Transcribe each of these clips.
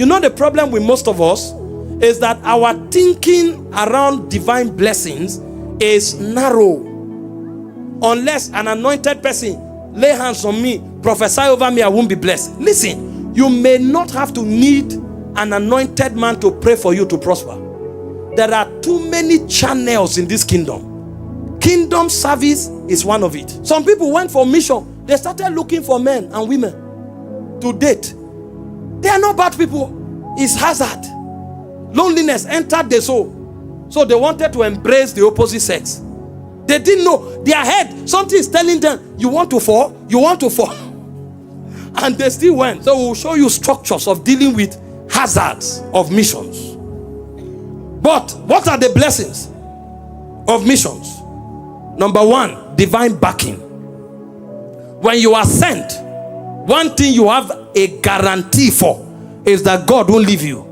You know the problem with most of us is that our thinking around divine blessings is narrow. Unless an anointed person lay hands on me, prophesy over me, I won't be blessed. Listen, you may not have to need an anointed man to pray for you to prosper. There are too many channels in this kingdom. Kingdom service is one of it. Some people went for mission. They started looking for men and women to date. They are not bad people. It's hazard. Loneliness entered the soul. So they wanted to embrace the opposite sex. They didn't know. Their head, something is telling them, you want to fall? You want to fall? And they still went. So we'll show you structures of dealing with hazards of missions. But what are the blessings of missions? Number one, divine backing. When you are sent, one thing you have a guarantee for is that God won't leave you.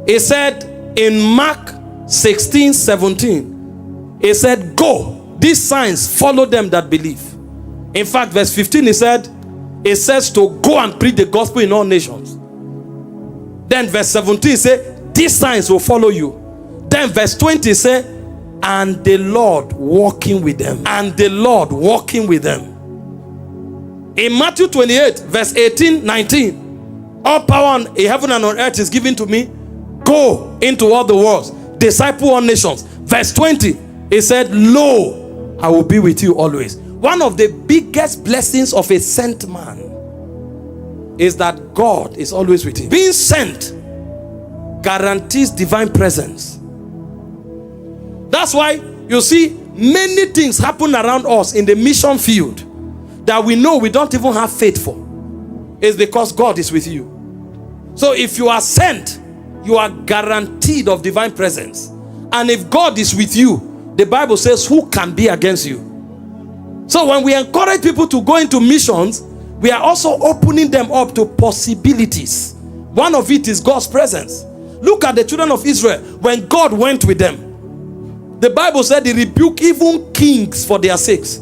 He said in Mark 16:17, he said, go, these signs follow them that believe. In fact, verse 15, it says to go and preach the gospel in all nations. Then verse 17 said, these signs will follow you. Then verse 20 said, and the Lord walking with them. And the Lord walking with them. In Matthew 28, verse 18, 19, all power in heaven and on earth is given to me. Go into all the world, disciple all nations. Verse 20, it said, lo, I will be with you always. One of the biggest blessings of a sent man is that God is always with him. Being sent guarantees divine presence. That's why you see many things happen around us in the mission field that we know we don't even have faith for. It's because God is with you. So if you are sent, you are guaranteed of divine presence. And if God is with you, the Bible says, who can be against you? So when we encourage people to go into missions, we are also opening them up to possibilities. One of it is God's presence. Look at the children of Israel. When God went with them, the Bible said he rebuked even kings for their sakes.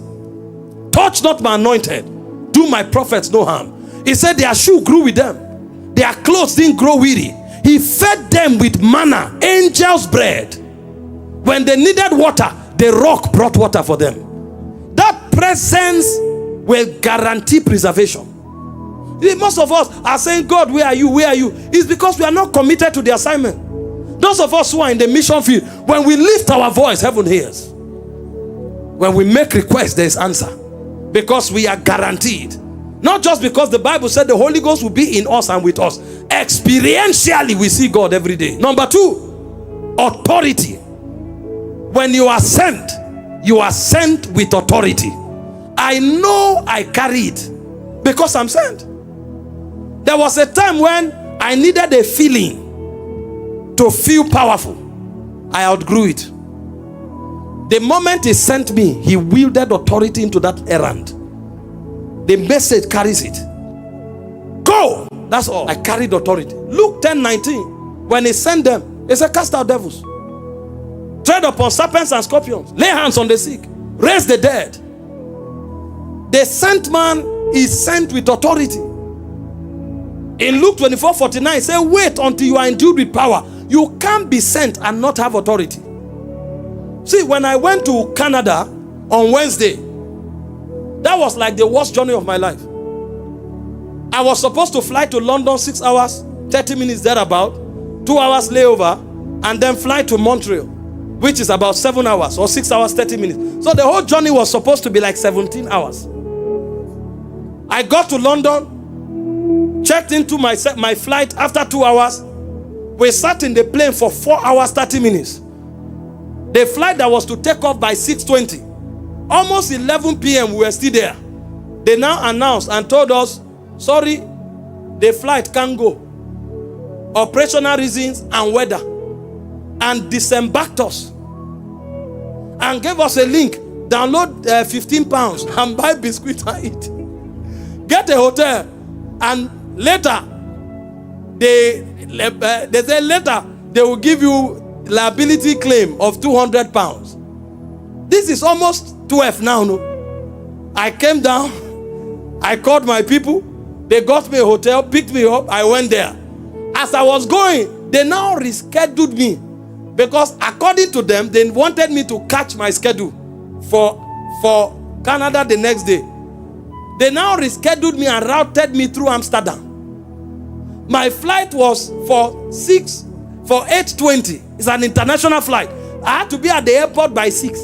Touch not my anointed, do my prophets no harm. He said their shoe grew with them, their clothes didn't grow weary. He fed them with manna, angels' bread. When they needed water, the rock brought water for them. That presence will guarantee preservation. Most of us are saying, God, where are you? Where are you? It's because we are not committed to the assignment. Those of us who are in the mission field, when we lift our voice, heaven hears. When we make requests, there is answer. Because we are guaranteed. Not just because the Bible said the Holy Ghost will be in us and with us. Experientially, we see God every day. Number two, authority. When you are sent with authority. I know I carry it because I'm sent. There was a time when I needed a feeling to feel powerful. I outgrew it. The moment he sent me, he wielded authority into that errand. The message carries it. Go! That's all. I carried authority. Luke 10:19. When he sent them, he said, cast out devils, tread upon serpents and scorpions, lay hands on the sick, raise the dead. The sent man is sent with authority. In Luke 24:49, it says, wait until you are endued with power. You can't be sent and not have authority. See, when I went to Canada on Wednesday, that was like the worst journey of my life. I was supposed to fly to London 6 hours, 30 minutes thereabout, 2 hours layover, and then fly to Montreal, which is about 7 hours or 6 hours, 30 minutes. So the whole journey was supposed to be like 17 hours. I got to London, checked into my flight after 2 hours. We sat in the plane for 4 hours, 30 minutes. The flight that was to take off by 6:20, almost 11 p.m. we were still there. They now announced and told us, sorry, the flight can't go. Operational reasons and weather. And disembarked us. And gave us a link. Download 15 pounds and buy biscuit and eat. Get a hotel. And later, they say later they will give you liability claim of 200 pounds. This is almost 12 now. No, I came down, I called my people, they got me a hotel, picked me up, I went there. As I was going, they now rescheduled me because according to them, they wanted me to catch my schedule for Canada the next day. They now rescheduled me and routed me through Amsterdam. My flight was for 8:20. It's an international flight. I had to be at the airport by 6.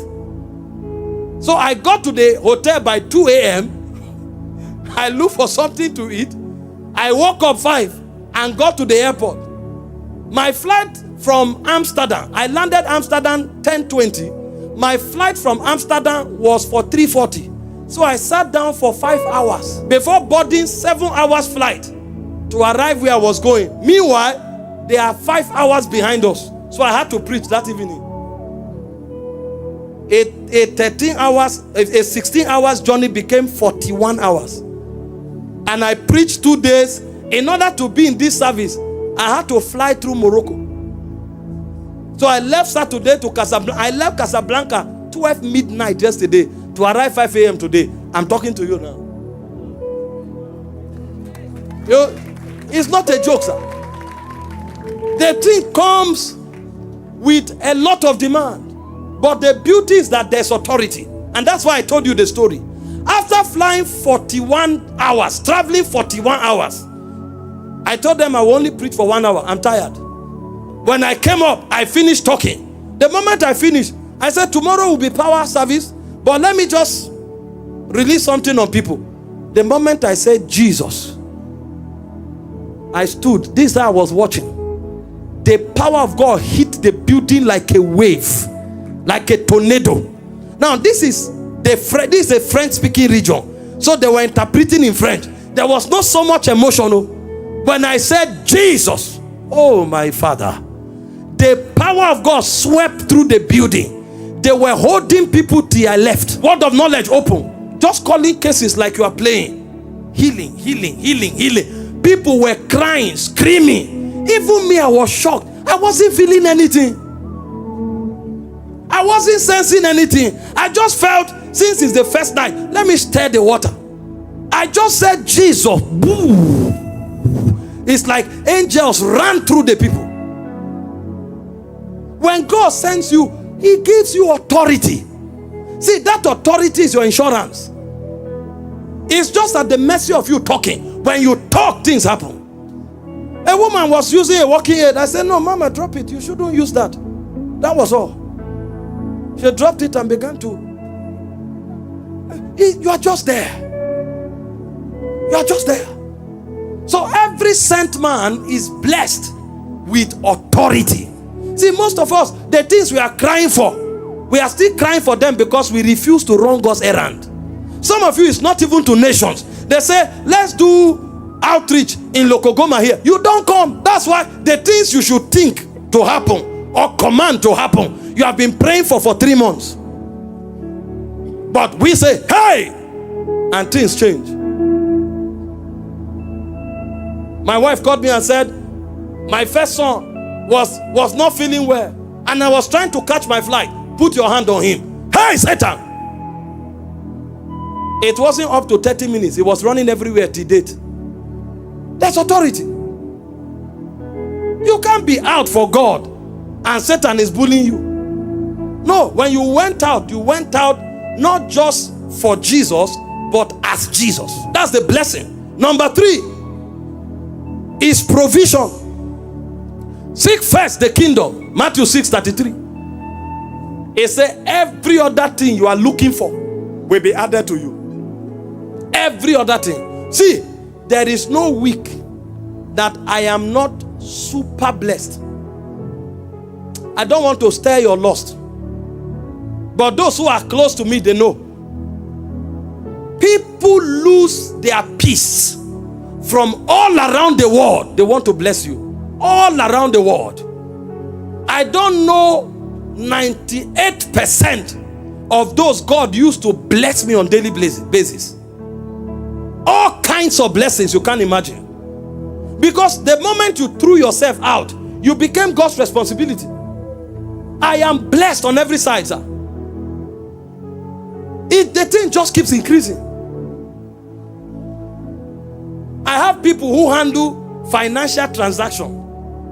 So I got to the hotel by 2 a.m. I looked for something to eat. I woke up 5 and got to the airport. My flight from Amsterdam, I landed Amsterdam 10:20. My flight from Amsterdam was for 3:40. So I sat down for 5 hours before boarding 7 hours flight to arrive where I was going. Meanwhile, they are 5 hours behind us. So I had to preach that evening. A 16 hours journey became 41 hours. And I preached 2 days. In order to be in this service, I had to fly through Morocco. So I left Saturday to Casablanca. I left Casablanca 12 midnight yesterday to arrive 5 a.m. today. I'm talking to you now. It's not a joke, sir. The thing comes with a lot of demand. But the beauty is that there's authority. And that's why I told you the story. After flying 41 hours, traveling 41 hours, I told them I will only preach for 1 hour. I'm tired. When I came up, I finished talking. The moment I finished, I said, tomorrow will be power service, but let me just release something on people. The moment I said Jesus, I stood. This I was watching. The power of God hit the building like a wave, like a tornado. Now, this is a French-speaking region, so they were interpreting in French. There was not so much emotional. When I said Jesus, oh my Father, the power of God swept through the building. They were holding people to your left. Word of knowledge open. Just calling cases like you are playing. Healing, healing, healing, healing. People were crying, screaming. Even me, I was shocked. I wasn't feeling anything. I wasn't sensing anything. I just felt, since it's the first night, let me stir the water. I just said Jesus. Boo. It's like angels ran through the people. When God sends you, He gives you authority. See, that authority is your insurance. It's just at the mercy of you talking. When you talk, things happen. A woman was using a walking aid. I said, no, Mama, drop it. You shouldn't use that. That was all. She dropped it and began to. You are just there. You are just there. So every sent man is blessed with authority. See, most of us, the things we are crying for, we are still crying for them because we refuse to run God's errand. Some of you, it's not even to nations. They say, let's do outreach in Lokogoma here. You don't come. That's why the things you should think to happen or command to happen, you have been praying for 3 months. But we say, hey, and things change. My wife called me and said, my first son was not feeling well, and I was trying to catch my flight. Put your hand on him. Hey, Satan! It wasn't up to 30 minutes. He was running everywhere till date. That's authority. You can't be out for God and Satan is bullying you. No, when you went out not just for Jesus, but as Jesus. That's the blessing. Number 3 is provision. Seek first the kingdom. Matthew 6:33. It says every other thing you are looking for will be added to you. Every other thing. See, there is no week that I am not super blessed. I don't want to stir your lust, but those who are close to me, they know. People lose their peace from all around the world. They want to bless you. All around the world. I don't know 98% of those God used to bless me on daily basis. All kinds of blessings you can't imagine. Because the moment you threw yourself out, you became God's responsibility. I am blessed on every side, sir. The thing just keeps increasing. I have people who handle financial transactions.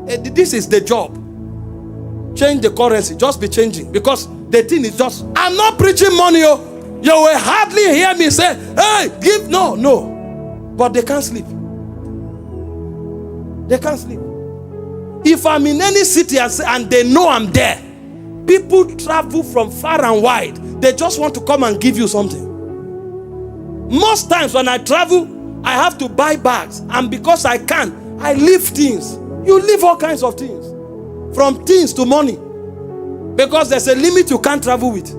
This is the job. Change the currency. Just be changing. Because the thing is just, I'm not preaching money. You will hardly hear me say, hey, give. No. But they can't sleep. They can't sleep. If I'm in any city and they know I'm there, people travel from far and wide. They just want to come and give you something. Most times when I travel, I have to buy bags. And because I can, I leave things. You leave all kinds of things. From things to money. Because there's a limit you can't travel with.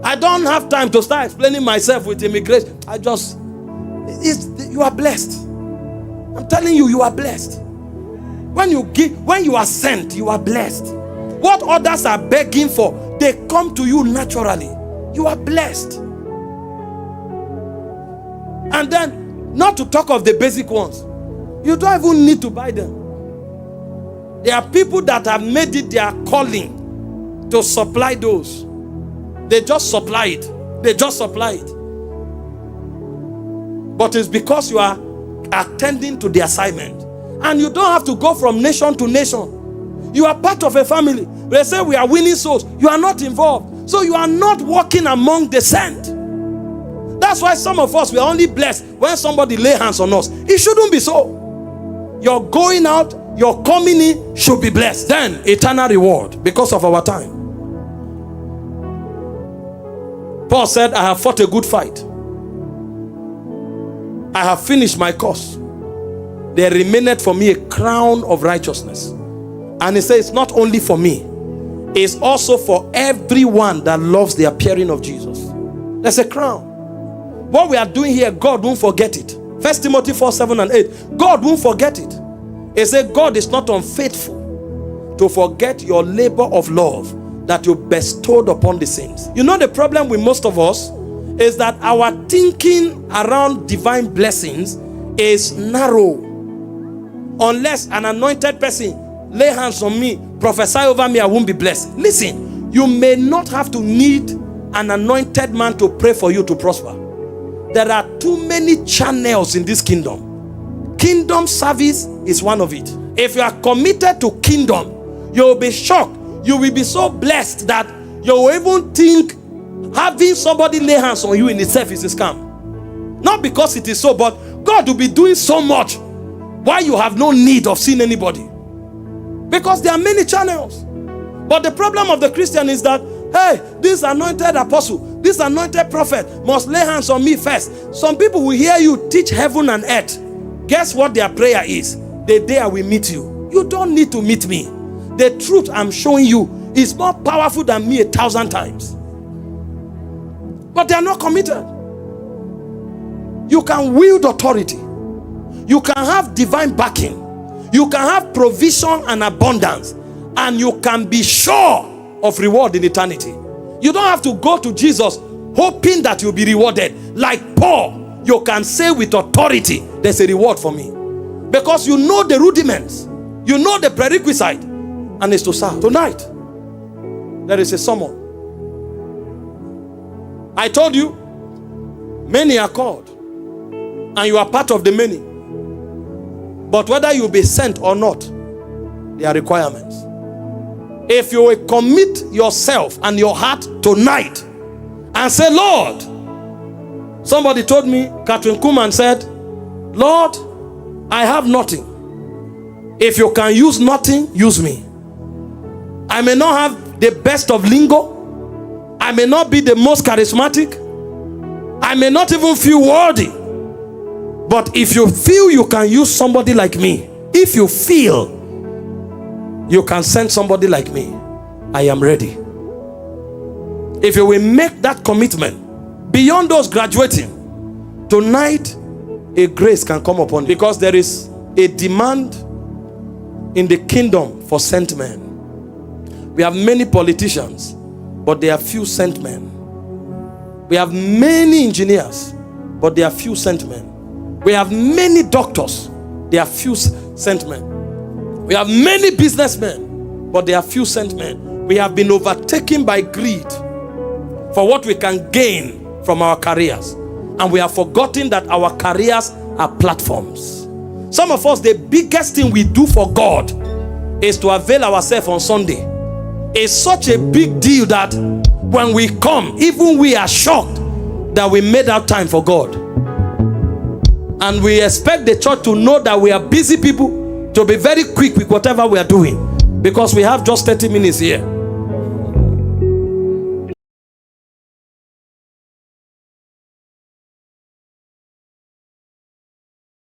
I don't have time to start explaining myself with immigration. You are blessed. I'm telling you, you are blessed. When you are sent, you are blessed. What others are begging for, they come to you naturally. You are blessed. And then, not to talk of the basic ones, you don't even need to buy them. There are people that have made it their calling to supply those. They just supply it. They just supply it. But it's because you are attending to the assignment. And you don't have to go from nation to nation. You are part of a family. They say we are winning souls. You are not involved. So you are not walking among the sent. That's why some of us, we are only blessed when somebody lay hands on us. It shouldn't be so. Your going out, your coming in should be blessed. Then eternal reward because of our time. Paul said, I have fought a good fight. I have finished my course. There remaineth for me a crown of righteousness. And he says, it's not only for me, it's also for everyone that loves the appearing of Jesus. There's a crown. What we are doing here, God won't forget it. 1 Timothy 4:7-8. God won't forget it. He said, God is not unfaithful to forget your labor of love that you bestowed upon the saints. You know, the problem with most of us is that our thinking around divine blessings is narrow. Unless an anointed person lay hands on me, prophesy over me, I won't be blessed. Listen, you may not have to need an anointed man to pray for you to prosper. There are too many channels in this kingdom. Kingdom service is one of it. If you are committed to kingdom, you will be shocked. You will be so blessed that you will even think having somebody lay hands on you in itself is a scam. Not because it is so, but God will be doing so much why you have no need of seeing anybody. Because there are many channels. But the problem of the Christian is that, hey, this anointed apostle, this anointed prophet must lay hands on me first. Some people will hear you teach heaven and earth. Guess what their prayer is? The day I will meet you. You don't need to meet me. The truth I'm showing you is more powerful than me 1,000 times. But they are not committed. You can wield authority. You can have divine backing. You can have provision and abundance. And you can be sure of reward in eternity. You don't have to go to Jesus hoping that you'll be rewarded. Like Paul, you can say with authority, there's a reward for me. Because you know the rudiments. You know the prerequisite. And it's to serve. Tonight, there is a summon. I told you, many are called. And you are part of the many. But whether you be sent or not, there are requirements. If you will commit yourself and your heart tonight and say, Lord, somebody told me, Catherine Kuhlman said, Lord, I have nothing. If you can use nothing, use me. I may not have the best of lingo. I may not be the most charismatic. I may not even feel worthy. But if you feel you can use somebody like me, if you feel you can send somebody like me, I am ready. If you will make that commitment, beyond those graduating, tonight a grace can come upon you. Because there is a demand in the kingdom for sent men. We have many politicians, but there are few sent men. We have many engineers, but there are few sent men. We have many doctors, there are few sent men. We have many businessmen, but there are few sent men. We have been overtaken by greed for what we can gain from our careers. And we have forgotten that our careers are platforms. Some of us, the biggest thing we do for God is to avail ourselves on Sunday. It's such a big deal that when we come, even we are shocked that we made out time for God. And we expect the church to know that we are busy people, to be very quick with whatever we are doing, because we have just 30 minutes here.